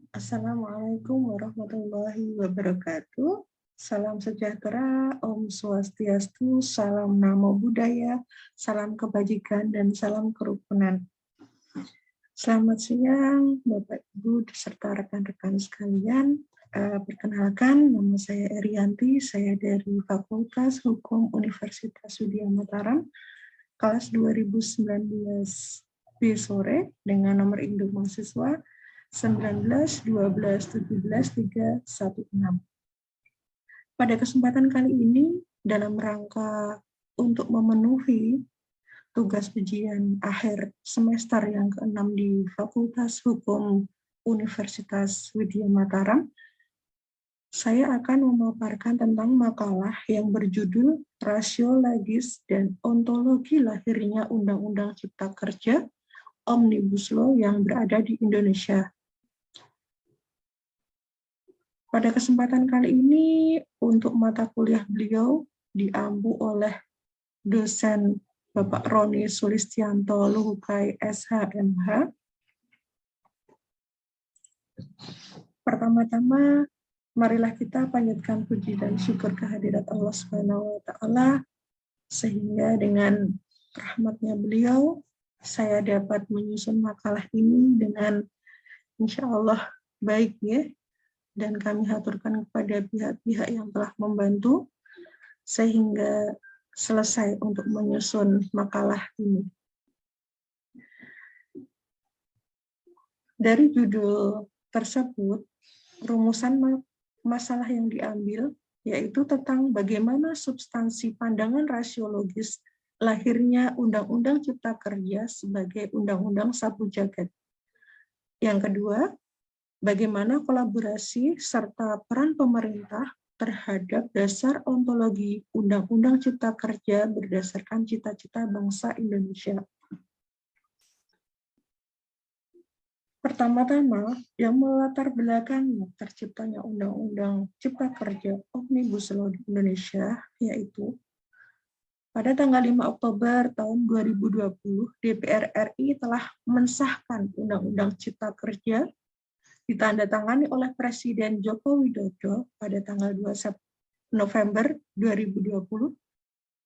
Assalamualaikum warahmatullahi wabarakatuh. Salam sejahtera, Om Swastiastu, salam Namo Buddhaya, salam kebajikan, dan salam kerukunan. Selamat siang, Bapak Ibu serta rekan-rekan sekalian. Perkenalkan, nama saya Erianti, saya dari Fakultas Hukum Universitas Widya Mataram, kelas 2019 B sore dengan nomor induk mahasiswa 19 12 17 316. Pada kesempatan kali ini dalam rangka untuk memenuhi tugas ujian akhir semester yang ke-6 di Fakultas Hukum Universitas Widya Mataram, saya akan memaparkan tentang makalah yang berjudul Rasiologis dan Ontologi Lahirnya Undang-Undang Cipta Kerja Omnibus Law yang berada di Indonesia. Pada kesempatan kali ini, untuk mata kuliah beliau diampu oleh dosen Bapak Roni Sulistianto Luhukai SHMH. Pertama-tama, marilah kita panjatkan puji dan syukur kehadirat Allah Subhanahu wa Ta'ala, sehingga dengan rahmatnya beliau, saya dapat menyusun makalah ini dengan insya Allah baik ya. Dan kami haturkan kepada pihak-pihak yang telah membantu sehingga selesai untuk menyusun makalah ini. Dari judul tersebut, rumusan masalah yang diambil yaitu tentang bagaimana substansi pandangan rasiologis lahirnya Undang-Undang Cipta Kerja sebagai Undang-Undang Sapu Jagat. Yang kedua, bagaimana kolaborasi serta peran pemerintah terhadap dasar ontologi Undang-Undang Cipta Kerja berdasarkan cita-cita bangsa Indonesia. Pertama-tama, yang melatar belakangi terciptanya Undang-Undang Cipta Kerja Omnibus Law di Indonesia, yaitu pada tanggal 5 Oktober tahun 2020, DPR RI telah mensahkan Undang-Undang Cipta Kerja ditandatangani oleh Presiden Joko Widodo pada tanggal 2 November 2020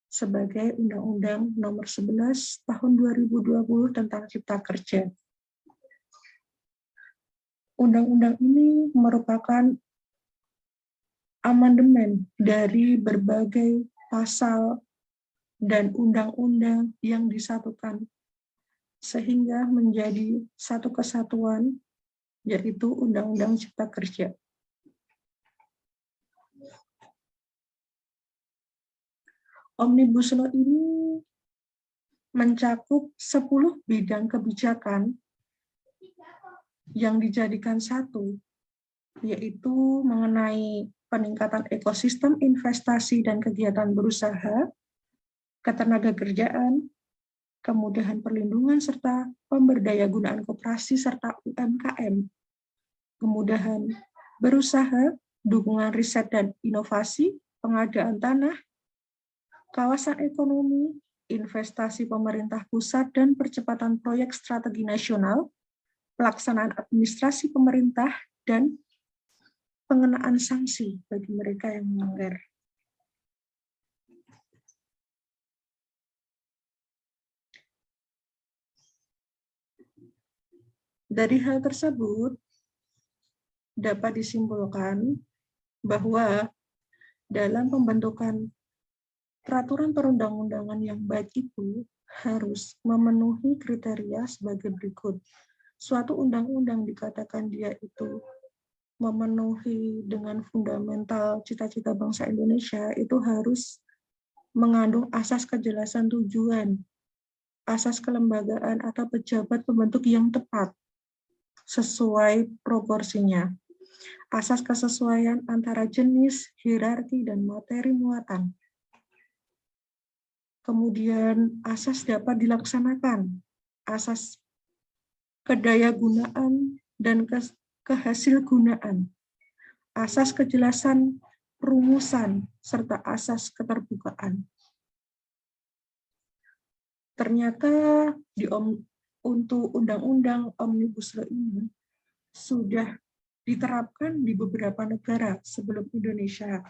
sebagai Undang-Undang Nomor 11 Tahun 2020 tentang Cipta Kerja. Undang-undang ini merupakan amandemen dari berbagai pasal dan undang-undang yang disatukan sehingga menjadi satu kesatuan, yaitu Undang-Undang Cipta Kerja. Omnibus Law ini mencakup 10 bidang kebijakan yang dijadikan satu, yaitu mengenai peningkatan ekosistem investasi dan kegiatan berusaha, ketenagakerjaan, kemudahan perlindungan serta pemberdayagunaan koperasi serta UMKM, kemudahan berusaha, dukungan riset dan inovasi, pengadaan tanah, kawasan ekonomi, investasi pemerintah pusat dan percepatan proyek strategi nasional, pelaksanaan administrasi pemerintah, dan pengenaan sanksi bagi mereka yang melanggar. Dari hal tersebut, dapat disimpulkan bahwa dalam pembentukan peraturan perundang-undangan yang baik itu harus memenuhi kriteria sebagai berikut. Suatu undang-undang dikatakan dia itu memenuhi dengan fundamental cita-cita bangsa Indonesia, itu harus mengandung asas kejelasan tujuan, asas kelembagaan atau pejabat pembentuk yang tepat, sesuai proporsinya, asas kesesuaian antara jenis, hierarki, dan materi muatan. Kemudian asas dapat dilaksanakan, asas kedayagunaan dan kehasilgunaan, asas kejelasan rumusan, serta asas keterbukaan. Ternyata untuk Undang-Undang Omnibus Law ini sudah diterapkan di beberapa negara sebelum Indonesia.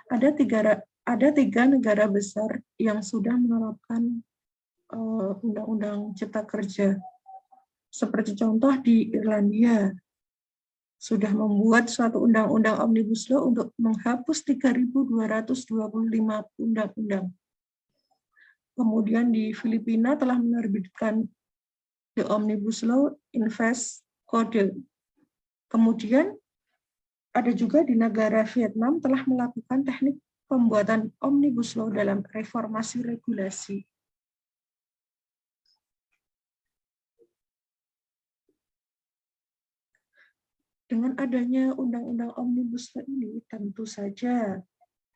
Ada tiga negara besar yang sudah menerapkan Undang-Undang Cipta Kerja. Seperti contoh di Irlandia, sudah membuat suatu undang-undang Omnibus Law untuk menghapus 3.225 undang-undang. Kemudian di Filipina telah menerbitkan The Omnibus Law Invest Code. Kemudian ada juga di negara Vietnam telah melakukan teknik pembuatan Omnibus Law dalam reformasi regulasi. Dengan adanya Undang-Undang Omnibus Law ini, tentu saja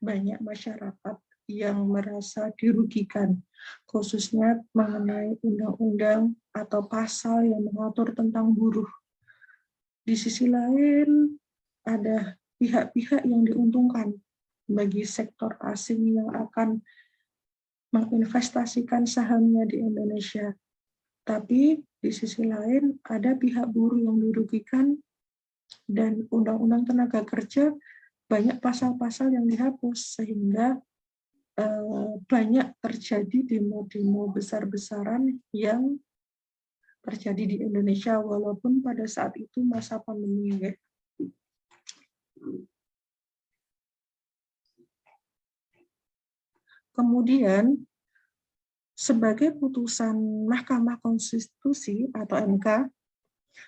banyak masyarakat yang merasa dirugikan, khususnya mengenai undang-undang atau pasal yang mengatur tentang buruh. Di sisi lain, ada pihak-pihak yang diuntungkan bagi sektor asing yang akan menginvestasikan sahamnya di Indonesia. Tapi di sisi lain, ada pihak buruh yang dirugikan, dan Undang-Undang Tenaga Kerja banyak pasal-pasal yang dihapus, sehingga banyak terjadi demo-demo besar-besaran yang terjadi di Indonesia, walaupun pada saat itu masa pandemi. Kemudian, sebagai putusan Mahkamah Konstitusi atau MK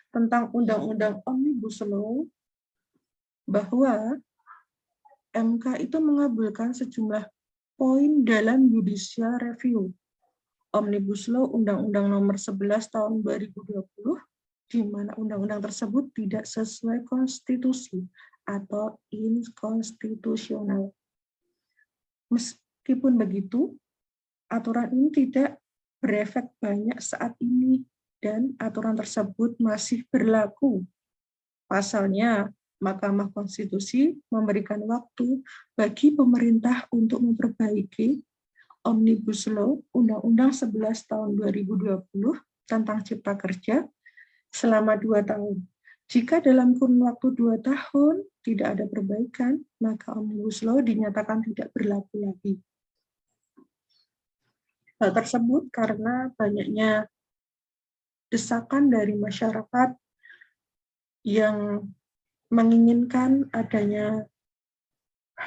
tentang Undang-Undang Omnibus Law, bahwa MK itu mengabulkan sejumlah poin dalam judicial review Omnibus Law Undang-Undang Nomor 11 Tahun 2020, di mana undang-undang tersebut tidak sesuai konstitusi atau inkonstitusional. Meskipun begitu, aturan ini tidak berefek banyak saat ini dan aturan tersebut masih berlaku. Pasalnya, Mahkamah Konstitusi memberikan waktu bagi pemerintah untuk memperbaiki Omnibus Law Undang-Undang 11 Tahun 2020 tentang Cipta Kerja selama 2 tahun. Jika dalam kurun waktu 2 tahun tidak ada perbaikan, maka Omnibus Law dinyatakan tidak berlaku lagi. Hal tersebut karena banyaknya desakan dari masyarakat yang menginginkan adanya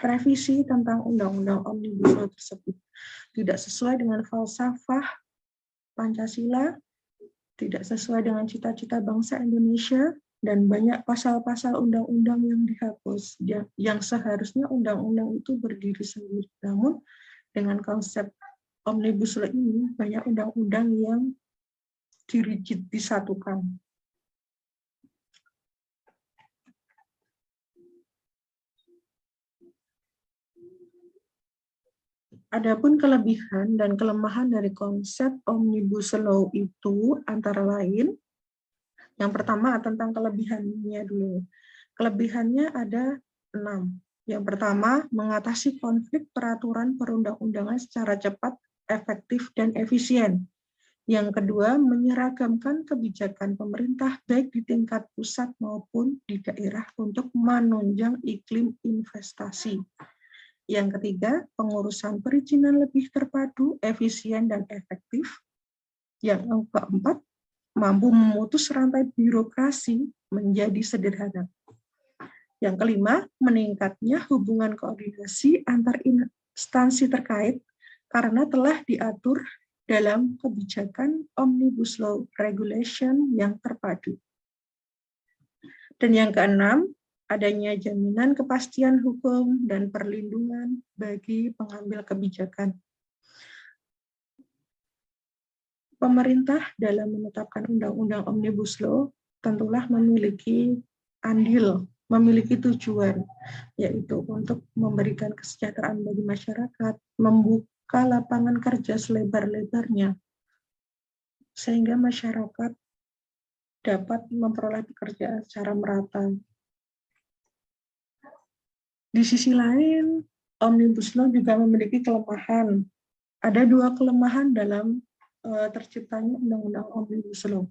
revisi tentang Undang-Undang Omnibus Law tersebut. Tidak sesuai dengan falsafah Pancasila, tidak sesuai dengan cita-cita bangsa Indonesia, dan banyak pasal-pasal undang-undang yang dihapus, yang seharusnya undang-undang itu berdiri sendiri. Namun, dengan konsep Omnibus Law ini, banyak undang-undang yang dirigid disatukan. Adapun kelebihan dan kelemahan dari konsep Omnibus Law itu antara lain, yang pertama tentang kelebihannya dulu. Kelebihannya ada 6. Yang pertama, mengatasi konflik peraturan perundang-undangan secara cepat, efektif, dan efisien. Yang kedua, menyeragamkan kebijakan pemerintah baik di tingkat pusat maupun di daerah untuk menunjang iklim investasi. Yang ketiga, pengurusan perizinan lebih terpadu, efisien, dan efektif. Yang keempat, mampu memutus rantai birokrasi menjadi sederhana. Yang kelima, meningkatnya hubungan koordinasi antar instansi terkait karena telah diatur dalam kebijakan Omnibus Law Regulation yang terpadu. Dan yang keenam, adanya jaminan kepastian hukum dan perlindungan bagi pengambil kebijakan. Pemerintah dalam menetapkan Undang-Undang Omnibus Law tentulah memiliki andil, memiliki tujuan, yaitu untuk memberikan kesejahteraan bagi masyarakat, membuka lapangan kerja selebar-lebarnya, sehingga masyarakat dapat memperoleh pekerjaan secara merata. Di sisi lain, Omnibus Law juga memiliki kelemahan. Ada 2 kelemahan dalam terciptanya Undang-Undang Omnibus Law.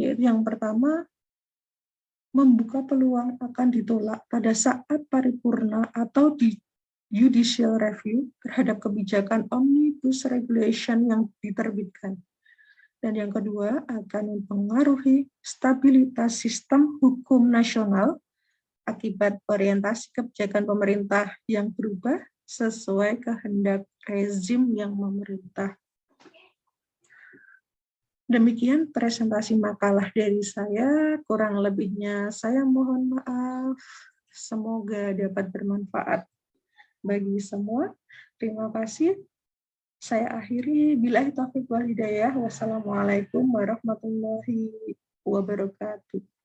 Yaitu yang pertama, membuka peluang akan ditolak pada saat paripurna atau di judicial review terhadap kebijakan omnibus regulation yang diterbitkan. Dan yang kedua, akan mempengaruhi stabilitas sistem hukum nasional akibat orientasi kebijakan pemerintah yang berubah sesuai kehendak rezim yang memerintah. Demikian presentasi makalah dari saya, kurang lebihnya saya mohon maaf. Semoga dapat bermanfaat bagi semua. Terima kasih. Saya akhiri, billahi taufiq wal hidayah. Wassalamualaikum warahmatullahi wabarakatuh.